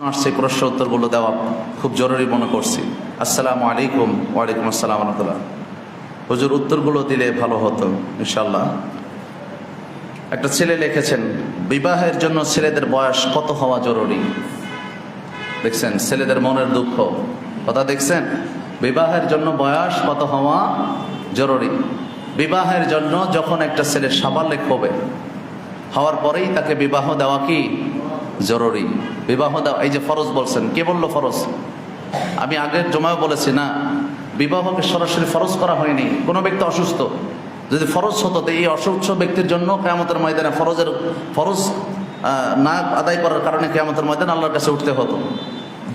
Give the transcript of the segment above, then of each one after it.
আসছে প্রশ্ন উত্তরগুলো দেওয়া খুব জরুরি মনে করছি। আসসালামু আলাইকুম। ওয়ালাইকুম আসসালাম রহমতুল্লাহ। হুজুর, উত্তরগুলো দিলে ভালো হতো ইনশাল্লাহ। একটা ছেলে লিখেছেন, বিবাহের জন্য ছেলেদের বয়স কত হওয়া জরুরি? দেখছেন ছেলেদের মনের দুঃখ, কথা দেখছেন? বিবাহের জন্য বয়স কত হওয়া জরুরি? বিবাহের জন্য যখন একটা ছেলে সাবালেক হবে, হওয়ার পরেই তাকে বিবাহ দেওয়া কি জরুরি? বিবাহ দেওয়া, এই যে ফরজ বলছেন, কে বললো ফরজ? আমি আগের জমায় বলেছি না, বিবাহকে সরাসরি ফরজ করা হয়নি। কোনো ব্যক্তি অসুস্থ, যদি ফরজ হতো তো এই অসুস্থ ব্যক্তির জন্য কিয়ামতের ময়দানে ফরজ না আদায় করার কারণে কিয়ামতের ময়দানে আল্লাহর কাছে উঠতে হতো।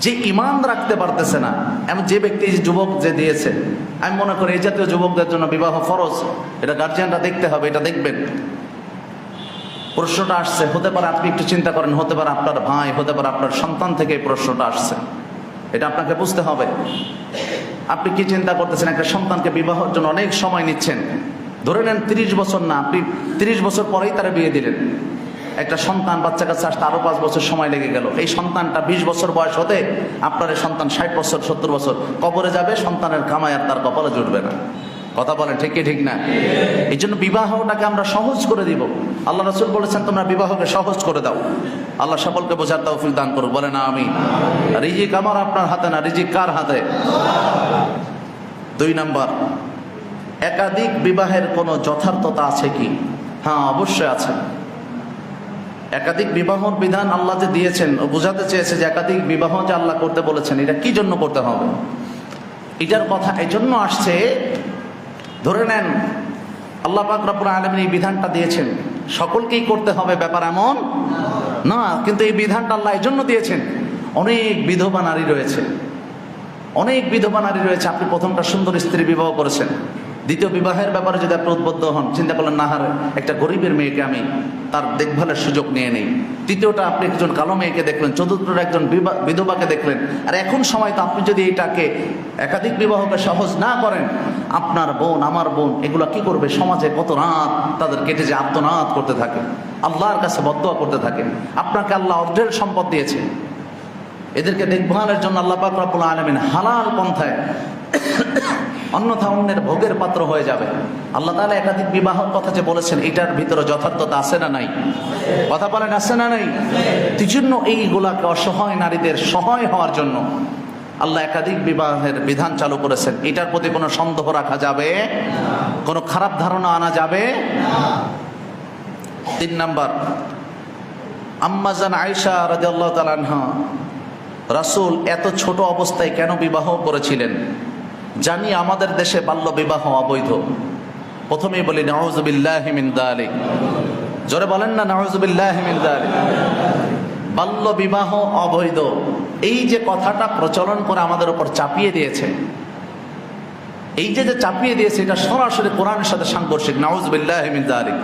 যে ঈমান রাখতে পারতেছে না, এমন যে ব্যক্তি, যুবক যে দিয়েছে, আমি মনে করি এই জাতীয় যুবকদের জন্য বিবাহ ফরজ। এটা গার্জিয়ানরা দেখতে হবে, এটা দেখবেন। প্রশ্নটা আসছে, হতে পারে আপনি একটু চিন্তা করেন, হতে পারে আপনার ভাই, হতে পারে আপনার সন্তান থেকে এই প্রশ্নটা আসছে। এটা আপনাকে বুঝতে হবে। আপনি কি চিন্তা করতেছেন? একটা সন্তানকে বিবাহের জন্য অনেক সময় নিচ্ছেন, ধরে নেন 30 বছর না, আপনি 30 বছর পরেই তারা বিয়ে দিলেন। একটা সন্তান, বাচ্চা কাছে আসতে আরো 5 বছর সময় লেগে গেল। এই সন্তানটা 20 বছর বয়স হতে আপনার এই সন্তান 60 বছর 70 বছর কবরে যাবে, সন্তানের কামাই আর তার কপালে জুটবে না। কথা বলেন ঠিক কি ঠিক না? এই জন্য বিবাহটাকে আমরা সহজ করে দিব। আল্লাহ রাসূল বলেছেন, তোমরা বিবাহকে সহজ করে দাও। আল্লাহ সকলকে বোঝার তৌফিক দান করুক, বলে না আমি। রিজিক আমার আপনার হাতে না, রিজিক কার হাতে? 2 নাম্বার, একাধিক বিবাহের কোনো যথার্থতা আছে কি? হ্যাঁ, অবশ্যই আছে। একাধিক বিবাহর বিধান আল্লাহ যে দিয়েছেন, ও বোঝাতে চেয়েছে যে একাধিক বিবাহ যে আল্লাহ করতে বলেছেন, এটা কি জন্য করতে হবে? এটার কথা এই জন্য আসছে, ধরে নেন আল্লাহ পাক রব্বুল আলামিন এই বিধানটা দিয়েছেন, সকলকেই করতে হবে ব্যাপার এমন না। কিন্তু এই বিধানটা আল্লাহ এই জন্য দিয়েছেন, অনেক বিধবা নারী রয়েছে, অনেক বিধবা নারী রয়েছে। আপনি প্রথমটা সুন্দর স্ত্রী বিবাহ করেছেন, দ্বিতীয় বিবাহের ব্যাপারে যদি আপনি উদ্বুদ্ধ হন, চিন্তা করলেন না হারে একটা গরিবের মেয়েকে আমি তার দেখভালের সুযোগ নিয়ে নেই, তৃতীয়টা আপনি একজন কালো মেয়েকে দেখলেন, চতুর্থটা একজন বিধবাকে দেখলেন। আর এখন সময় তো আপনি যদি এটাকে একাধিক বিবাহকে সহজ না করেন, আপনার বোন, আমার বোন, এগুলা কি করবে? সমাজে কত রাত তাদের কেটে যে আর্তনাদ করতে থাকে, আল্লাহর কাছে বদদোয়া করতে থাকে। আপনাকে আল্লাহ অঢেল সম্পদ দিয়েছে, এদেরকে দেখভালের জন্য আল্লাহ পাক রব্বুল আলামিন হালাল পন্থায়, অন্যথা অন্যের ভোগের পাত্র হয়ে যাবে। আল্লাহ তাআলা একাধিক বিবাহের কথা যে বলেছেন, এটার ভিতরে যথার্থতা আছে না নাই? কথা বলেন, আছে না নাই? জন্য এইগুলাকে অসহায় নারীদের সহায় হওয়ার জন্য আল্লাহ একাধিক বিবাহের বিধান চালু করেছেন। এটার প্রতি কোনো সন্দেহ রাখা যাবে, কোনো খারাপ ধারণা আনা যাবে না। 3 নাম্বার, আম্মা জান আয়েশা রাদিয়াল্লাহু তাআলা আনহা, রাসূল এত ছোট অবস্থায় কেন বিবাহ করেছিলেন? জানি আমাদের দেশে বাল্য বিবাহ অবৈধ। প্রথমেই বলি নাউযু বিল্লাহি মিন যালিক। জোরে বলেন না, নাউযু বিল্লাহি মিন যালিক। বাল্য বিবাহ অবৈধ, এই যে কথাটা প্রচলন করে আমাদের উপর চাপিয়ে দিয়েছে, এই যে চাপিয়ে দিয়েছে, এটা সরাসরি কোরআনের সাথে সাংঘর্ষিক। নাউযু বিল্লাহি মিন যালিক।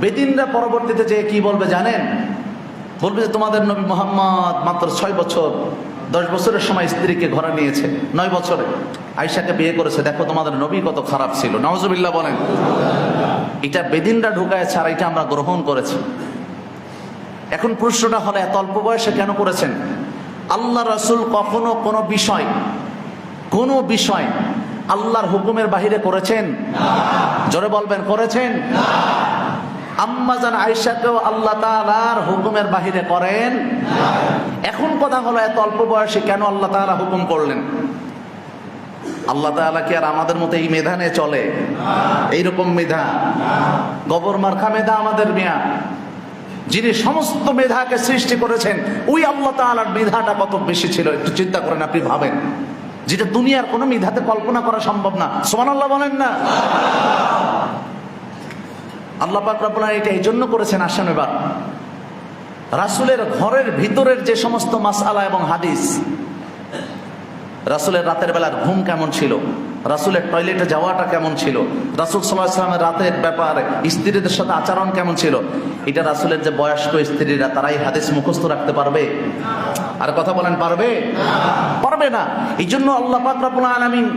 বেদিনরা পরবর্তীতে যে কি বলবে জানেন? বলবে যে তোমাদের নবী মুহাম্মদ মাত্র 6 বছর 10 বছরের সময় স্ত্রীকে ঘরে নিয়েছে, 9 বছরে আয়েশাকে বিয়ে করেছে, দেখো তোমাদের নবী কত খারাপ ছিল। নাউজুবিল্লাহ বলেন। এটা বেদিনরা ঢুকায়ছে, আর এটা আমরা গ্রহণ করেছি। এখন প্রশ্নটা হলো, এত অল্প বয়সে কেন করেছেন? আল্লাহ রাসূল কখনো কোনো বিষয় আল্লাহর হুকুমের বাহিরে করেছেন? জোরে বলবেন, করেছেন? আম্মা জান আয়েশাকেও আল্লাহ তাআলার হুকুমের বাহিরে করেন। এখন কথা হলো, এত অল্প বয়সে কেন আল্লাহ তাআলা হুকুম করলেন? আল্লাহ তাআলা কি আর আমাদের মতো এই মেধানে চলে? এইরকম মেধা, গোবর মার্কা মেধা আমাদের মিয়া। যিনি সমস্ত মেধাকে সৃষ্টি করেছেন, ওই আল্লাহ তাআলার মেধাটা কত বেশি ছিল একটু চিন্তা করেন, আপনি ভাবেন, যেটা দুনিয়ার কোনো মেধাতে কল্পনা করা সম্ভব না। সুবহানাল্লাহ বলেন না? আল্লাহ পাক রব্বুল আলামিন এটা এই জন্য করেছেন। আসেন এবার রাসূলের ঘরের ভিতরের যে সমস্ত মাসআলা এবং হাদিস, রাসূলের রাতের বেলার ঘুম কেমন ছিল, রাসূলের টয়লেটে যাওয়াটা কেমন ছিল, রাসূল সাল্লাল্লাহু আলাইহি ওয়াসাল্লামের রাতের ব্যাপারে স্ত্রীদের সাথে আচরণ কেমন ছিল, এটা রাসূলের যে বয়স্ক স্ত্রীরা তারাই হাদিস মুখস্থ রাখতে পারবে? আর কথা বলেন, পারবে? পারবে না। এই জন্য আল্লাহ পাক রব্বুল আলামিন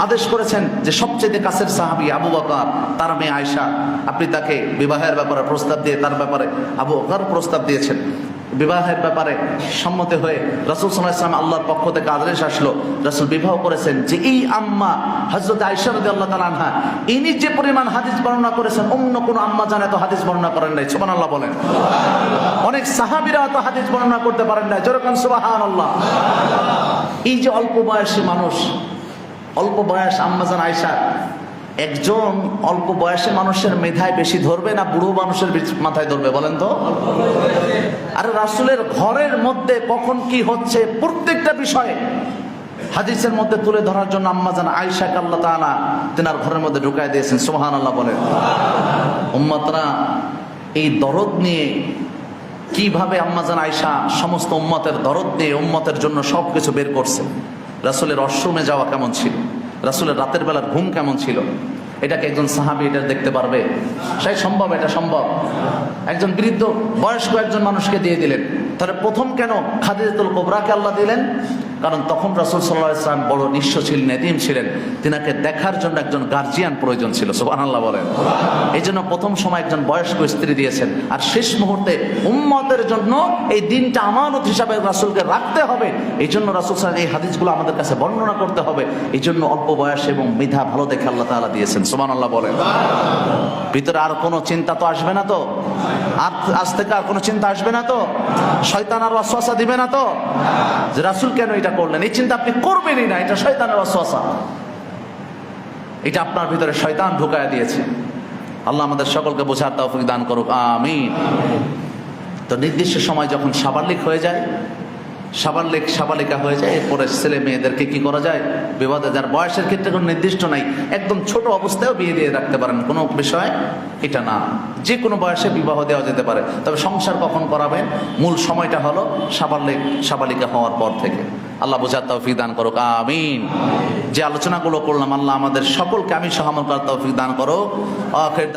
আদেশ করেছেন যে সবচেয়ে কাছের সাহাবী আবু বকর, তার মেয়ে আয়েশা, আপনি তাকে বিবাহের ব্যাপারে প্রস্তাব দিয়ে, তার ব্যাপারে আবু বকর প্রস্তাব দিয়েছেন। বিবাহের ব্যাপারে সম্মতি হয়ে রাসূল সাল্লাল্লাহু আলাইহি ওয়াসাল্লাম আল্লাহর পক্ষ থেকে আদেশ আসলো, রাসূল বিবাহ করেছেন যে এই আম্মা হযরত আয়েশা রাদিয়াল্লাহু তাআলা আনহা ইনি যে পরিমাণ হাদিস বর্ণনা করেছেন অন্য কোন আম্মা জানে তো হাদিস বর্ণনা করেন নাই। সুবহানাল্লাহ বলেন। অনেক সাহাবীরা তো হাদিস বর্ণনা করতে পারেন নাই। যেরকম সুবহানাল্লাহ। এই যে অল্প বয়সী মানুষ, অল্প বয়স আম্মাজান আয়েশা, একজন অল্প বয়সী মানুষের মেধায় বেশি ধরবে না বুড়ো মানুষের মাথায় ধরবে বলেন তো? আরে রাসূলের ঘরের মধ্যে কখন কি হচ্ছে প্রত্যেকটা বিষয়ে হাদিসের মধ্যে তুলে ধরার জন্য আম্মাজান আয়েশাকে আল্লাহ তাআলা তেনার ঘরের মধ্যে ঢুকায় দিয়েছেন। সুবহানাল্লাহ বলেন। উম্মতরা এই দরদ নিয়ে কিভাবে আম্মাজান আয়েশা সমস্ত উম্মতের দরদ নিয়ে উম্মতের জন্য সবকিছু বের করছে। রাসূলের ওয়াশরুমে যাওয়া কেমন ছিল, রাসূলের রাতের বেলার ঘুম কেমন ছিল, এটাকে একজন সাহাবী এটা দেখতে পারবে? সেই সম্ভব? এটা সম্ভব? একজন বৃদ্ধ বয়স্ক একজন মানুষকে দিয়ে দিলেন, তাহলে প্রথম কেন খাদিজাতুল কুবরাকে আল্লাহ দিলেন? কারণ তখন রাসূল সাল্লাল্লাহু আলাইহি ওয়াসাল্লাম বড় নিঃস্ব ছিলেন, এতিম ছিলেন, তিনাকে দেখার জন্য একজন গার্জিয়ান প্রয়োজন ছিল। সুবহানাল্লাহ বলেন। এই জন্য প্রথম সময় একজন বয়স্ক স্ত্রী দিয়েছেন, আর শেষ মুহূর্তে উম্মতের জন্য এই দিনটা আমানত হিসাবে রাসূলকে রাখতে হবে। এই জন্য রাসূল সাল্লাল্লাহু আলাইহি ওয়াসাল্লাম এই হাদিসগুলো আমাদের কাছে বর্ণনা করতে হবে। এই জন্য অল্প বয়সে এবং মেধা ভালো দেখে আল্লাহ তাআলা দিয়েছেন। সুবহানাল্লাহ বলেন। ভিতরে আর কোনো চিন্তা তো আসবে না তো? আর আজ থেকে আর কোনো চিন্তা আসবে না তো? শয়তান আর ওয়াসওয়াসা দিবে না তো যে রাসূল কেন এটা করলেন? এই চিন্তা আপনি করবেনই না। এটা শয়তানের ওয়াসওয়াসা, এটা আপনার ভিতরে শয়তান ঢুকায় দিয়েছে। আল্লাহ আমাদের সকলকে বোঝার তৌফিক দান করুক, আমিন। তো নির্দিষ্ট সময় যখন সাবালিক হয়ে যায়, সাবালিকা হয়ে যায়, এরপরে ছেলে মেয়েদেরকে কি করা যায়? বিবাহ। যার বয়সের ক্ষেত্রে কোনো নির্দিষ্ট নাই, একদম ছোট অবস্থায়ও বিয়ে দিয়ে রাখতে পারেন, কোনো বিষয় এটা না। যে কোনো বয়সে বিবাহ দেওয়া যেতে পারে, তবে সংসার কখন করাবেন মূল সময়টা হলো সাবালিকা হওয়ার পর থেকে। আল্লাহ বোঝার তৌফিক দান করুক, আমিন। যে আলোচনাগুলো করলাম আল্লাহ আমাদের সকলকে আমি সহ আমল করার তৌফিক দান করো।